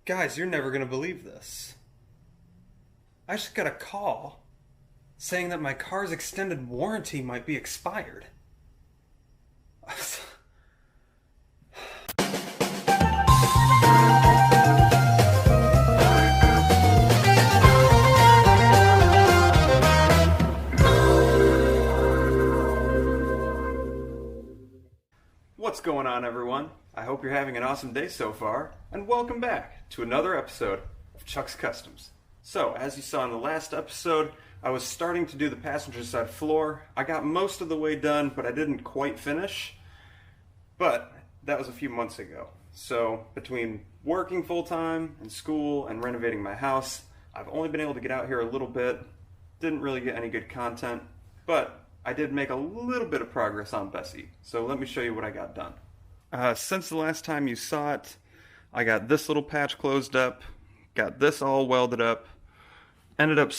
Guys, you're never gonna believe this. I just got a call saying that my car's extended warranty might be expired. What's going on, everyone? I hope you're having an awesome day so far, and welcome back to another episode of Chuck's Customs. So, as you saw in the last episode, I was starting to do the passenger side floor. I got most of the way done, but I didn't quite finish. But that was a few months ago. So, between working full-time and school and renovating my house, I've only been able to get out here a little bit. Didn't really get any good content, but I did make a little bit of progress on Bessie. So let me show you what I got done. Since the last time you saw it, I got this little patch closed up, got this all welded up, ended up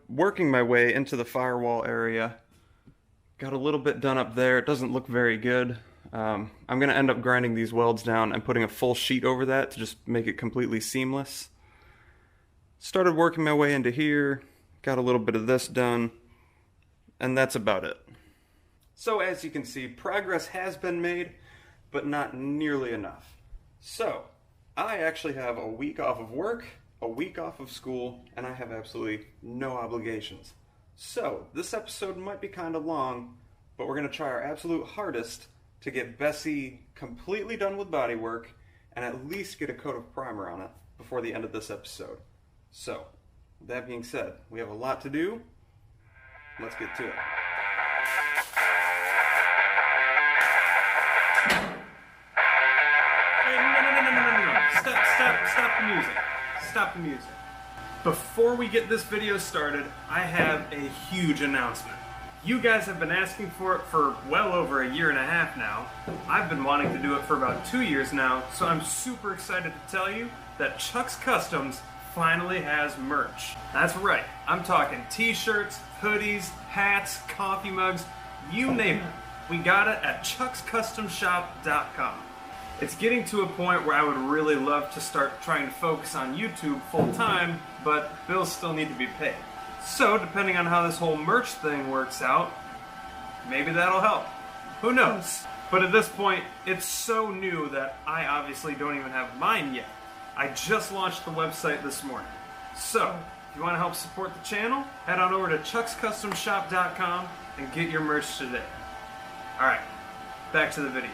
working my way into the firewall area, got a little bit done up there. It doesn't look very good. I'm going to end up grinding these welds down and putting a full sheet over that to just make it completely seamless. Started working my way into here, got a little bit of this done, and that's about it. So as you can see, progress has been made, but not nearly enough. So, I actually have a week off of work, a week off of school, and I have absolutely no obligations. So, this episode might be kind of long, but we're going to try our absolute hardest to get Bessie completely done with bodywork and at least get a coat of primer on it before the end of this episode. So, with that being said, we have a lot to do. Let's get to it. Stop the music. Stop the music. Before we get this video started, I have a huge announcement. You guys have been asking for it for well over a year and a half now. I've been wanting to do it for about 2 years now, so I'm super excited to tell you that Chuck's Customs finally has merch. That's right, I'm talking t-shirts, hoodies, hats, coffee mugs, you name it. We got it at chuckscustomshop.com. It's getting to a point where I would really love to start trying to focus on YouTube full time, but bills still need to be paid. So, depending on how this whole merch thing works out, maybe that'll help. Who knows? But at this point, it's so new that I obviously don't even have mine yet. I just launched the website this morning. So, if you want to help support the channel, head on over to chuckscustomshop.com and get your merch today. Alright, back to the video.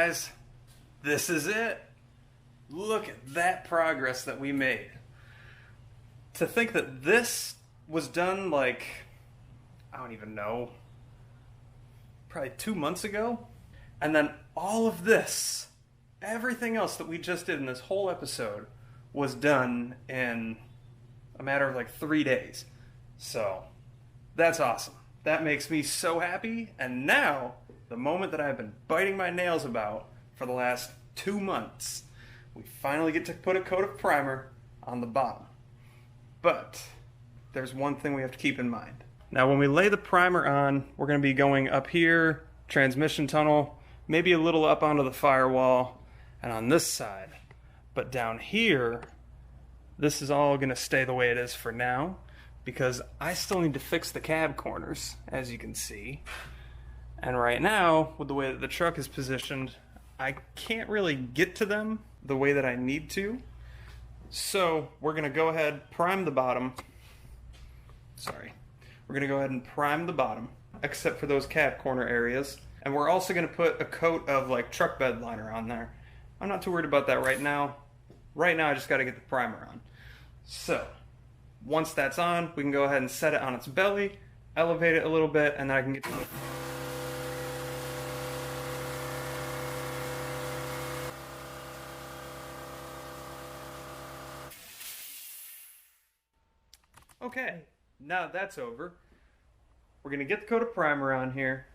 guys, this is it. Look at that progress that we made. To think that this was done like, I don't even know, probably 2 months ago. And then all of this, everything else that we just did in this whole episode was done in a matter of like 3 days. So, that's awesome. That makes me so happy. And now, the moment that I've been biting my nails about for the last 2 months, we finally get to put a coat of primer on the bottom. But there's one thing we have to keep in mind. Now, when we lay the primer on, we're going to be going up here, transmission tunnel, maybe a little up onto the firewall, and on this side. But down here, this is all going to stay the way it is for now, because I still need to fix the cab corners, as you can see. And right now, with the way that the truck is positioned, I can't really get to them the way that I need to. So we're going to go ahead, prime the bottom. Sorry. We're going to go ahead and prime the bottom, except for those cab corner areas. And we're also going to put a coat of like truck bed liner on there. I'm not too worried about that right now. Right now I just got to get the primer on. So once that's on, we can go ahead and set it on its belly, elevate it a little bit, and then I can get to it. Okay, now that that's over, we're going to get the coat of primer on here,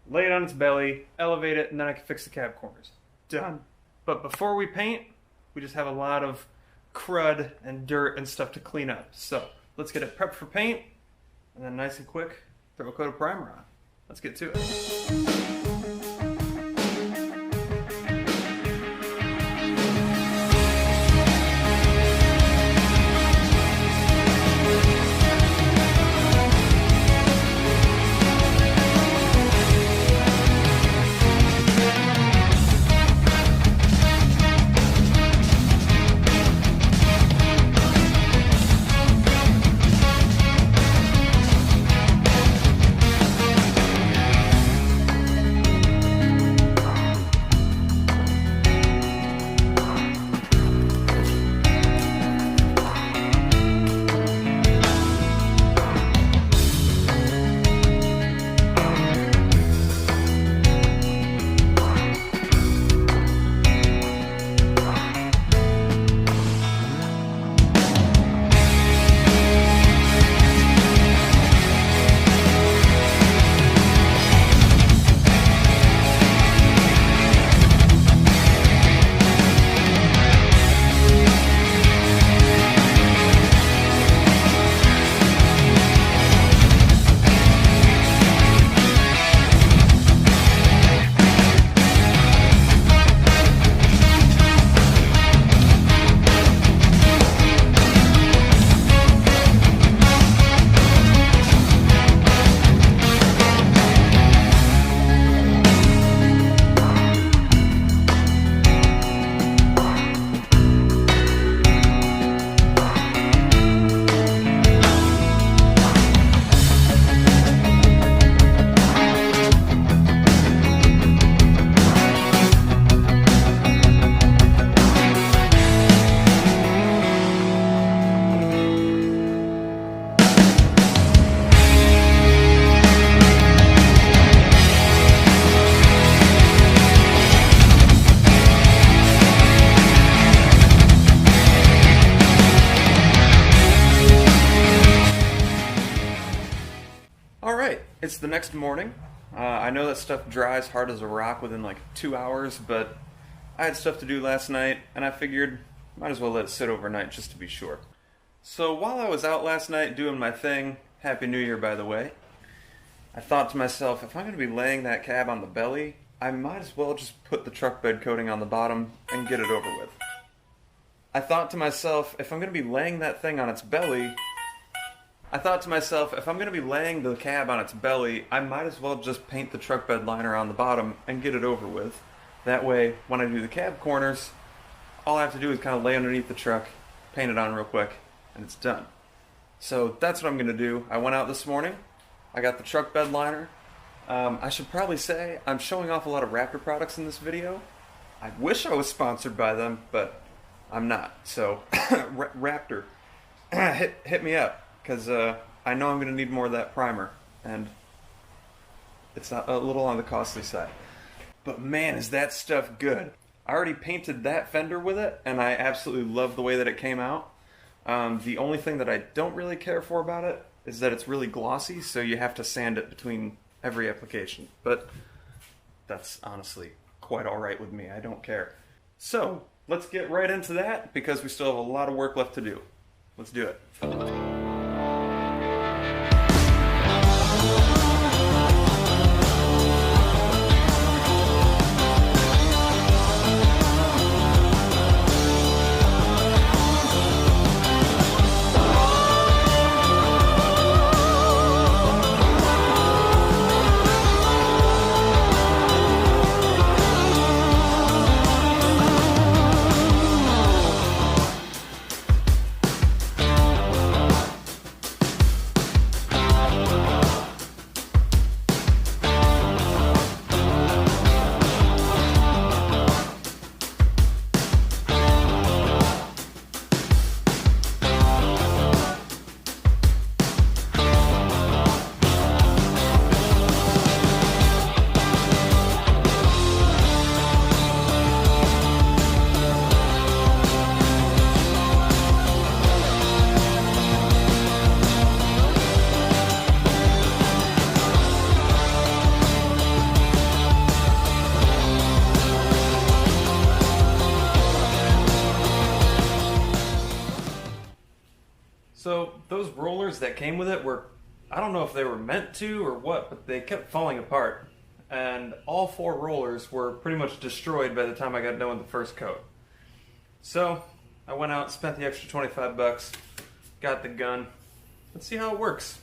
lay it on its belly, elevate it, and then I can fix the cab corners. Done. But before we paint, we just have a lot of crud and dirt and stuff to clean up. So let's get it prepped for paint, and then nice and quick, throw a coat of primer on. Let's get to it. It's the next morning. I know that stuff dries hard as a rock within like 2 hours, but I had stuff to do last night, and I figured might as well let it sit overnight just to be sure. So while I was out last night doing my thing, Happy New Year by the way, I thought to myself, if I'm going to be laying that cab on the belly, I might as well just put the truck bed coating on the bottom and get it over with. I thought to myself, if I'm going to be laying that thing on its belly, if I'm going to be laying the cab on its belly, I might as well just paint the truck bed liner on the bottom and get it over with. That way, when I do the cab corners, all I have to do is kind of lay underneath the truck, paint it on real quick, and it's done. So that's what I'm going to do. I went out this morning, I got the truck bed liner, I should probably say I'm showing off a lot of Raptor products in this video. I wish I was sponsored by them, but I'm not. So, Raptor, hit me up, because I know I'm going to need more of that primer, and it's not a little on the costly side. But man, is that stuff good. I already painted that fender with it, and I absolutely love the way that it came out. The only thing that I don't really care for about it is that it's really glossy, so you have to sand it between every application. But that's honestly quite alright with me. I don't care. So, let's get right into that, because we still have a lot of work left to do. Let's do it. So those rollers that came with it were, I don't know if they were meant to or what, but they kept falling apart. And all 4 rollers were pretty much destroyed by the time I got done with the first coat. So I went out and spent the extra 25 bucks, got the gun. Let's see how it works.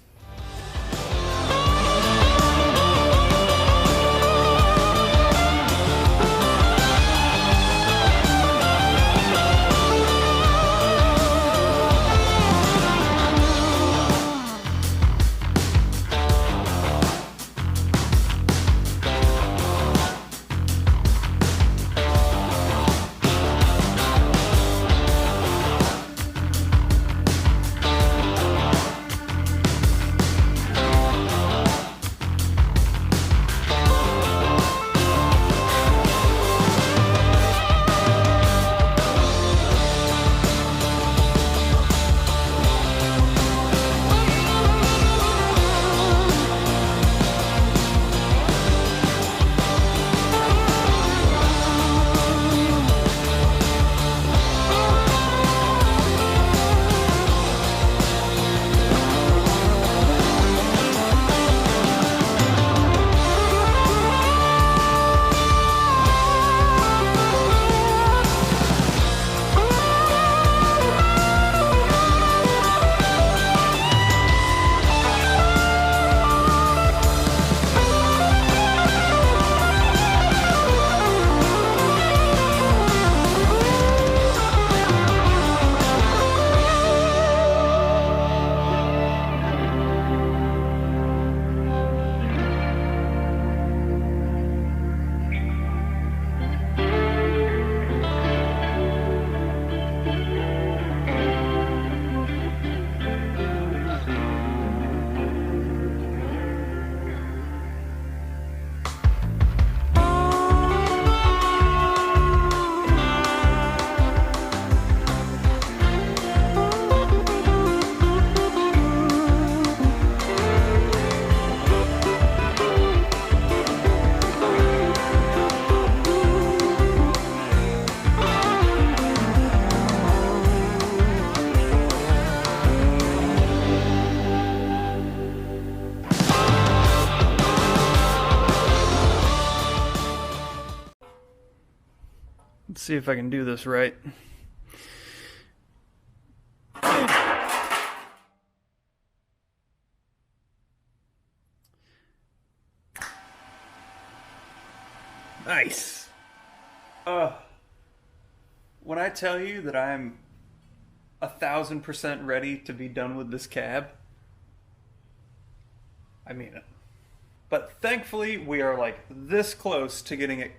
Let's see if I can do this right. Nice. When I tell you that I'm 1,000% ready to be done with this cab, I mean it. But thankfully, we are like this close to getting it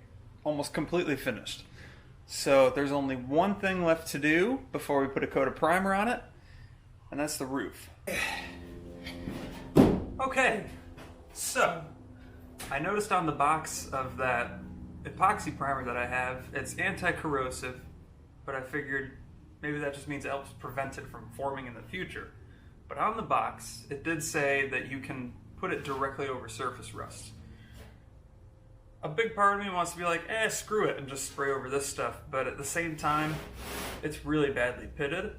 almost completely finished. So there's only one thing left to do before we put a coat of primer on it, and that's the roof. Okay, so I noticed on the box of that epoxy primer that I have, it's anti-corrosive, but I figured maybe that just means it helps prevent it from forming in the future. But on the box, it did say that you can put it directly over surface rust. A big part of me wants to be like, screw it, and just spray over this stuff. But at the same time, it's really badly pitted.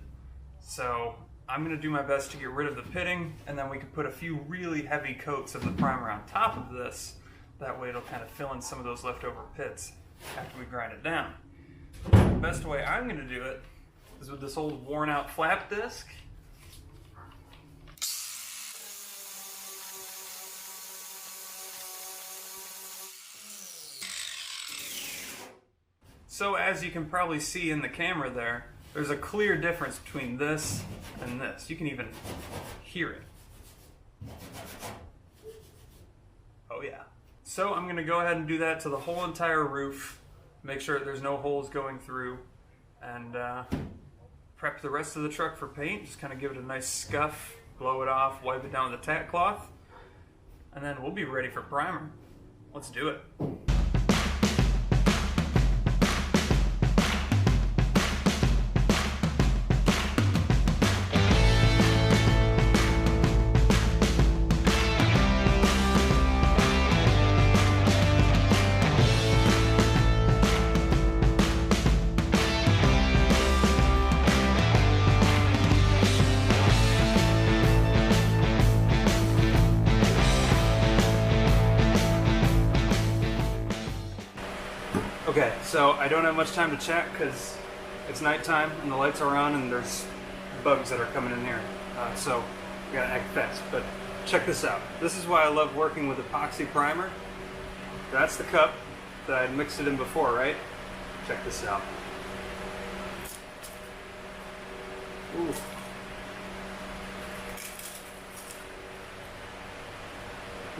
So I'm going to do my best to get rid of the pitting, and then we can put a few really heavy coats of the primer on top of this. That way it'll kind of fill in some of those leftover pits after we grind it down. The best way I'm going to do it is with this old worn out flap disc. So as you can probably see in the camera there's a clear difference between this and this. You can even hear it. Oh yeah. So I'm going to go ahead and do that to the whole entire roof. Make sure there's no holes going through. And prep the rest of the truck for paint. Just kind of give it a nice scuff, blow it off, wipe it down with a tack cloth. And then we'll be ready for primer. Let's do it. Okay, so I don't have much time to chat because it's nighttime and the lights are on and there's bugs that are coming in here. So we gotta act fast. But check this out. This is why I love working with epoxy primer. That's the cup that I had mixed it in before, right? Check this out. Ooh.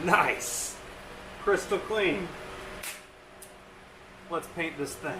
Nice! Crystal clean. Let's paint this thing.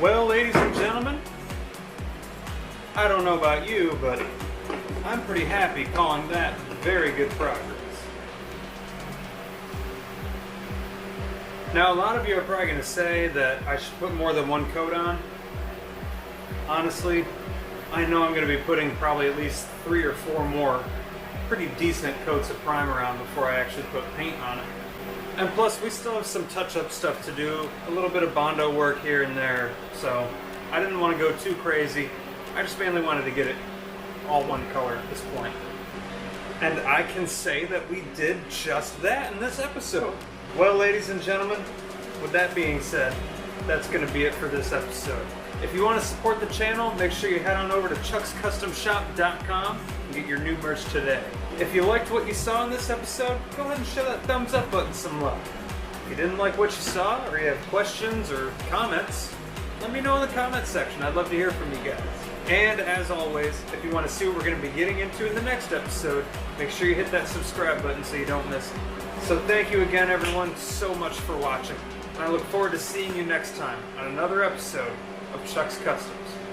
Well, ladies and gentlemen, I don't know about you, but I'm pretty happy calling that very good progress. Now, a lot of you are probably going to say that I should put more than one coat on. Honestly, I know I'm going to be putting probably at least 3 or 4 more pretty decent coats of primer on before I actually put paint on it. And plus, we still have some touch-up stuff to do, a little bit of Bondo work here and there, so I didn't want to go too crazy. I just mainly wanted to get it all one color at this point. And I can say that we did just that in this episode. Well, ladies and gentlemen, with that being said, that's going to be it for this episode. If you want to support the channel, make sure you head on over to chuckscustomshop.com and get your new merch today. If you liked what you saw in this episode, go ahead and show that thumbs up button some love. If you didn't like what you saw, or you have questions or comments, let me know in the comments section. I'd love to hear from you guys. And as always, if you want to see what we're going to be getting into in the next episode, make sure you hit that subscribe button so you don't miss it. So thank you again, everyone, so much for watching. And I look forward to seeing you next time on another episode of Chuck's Customs.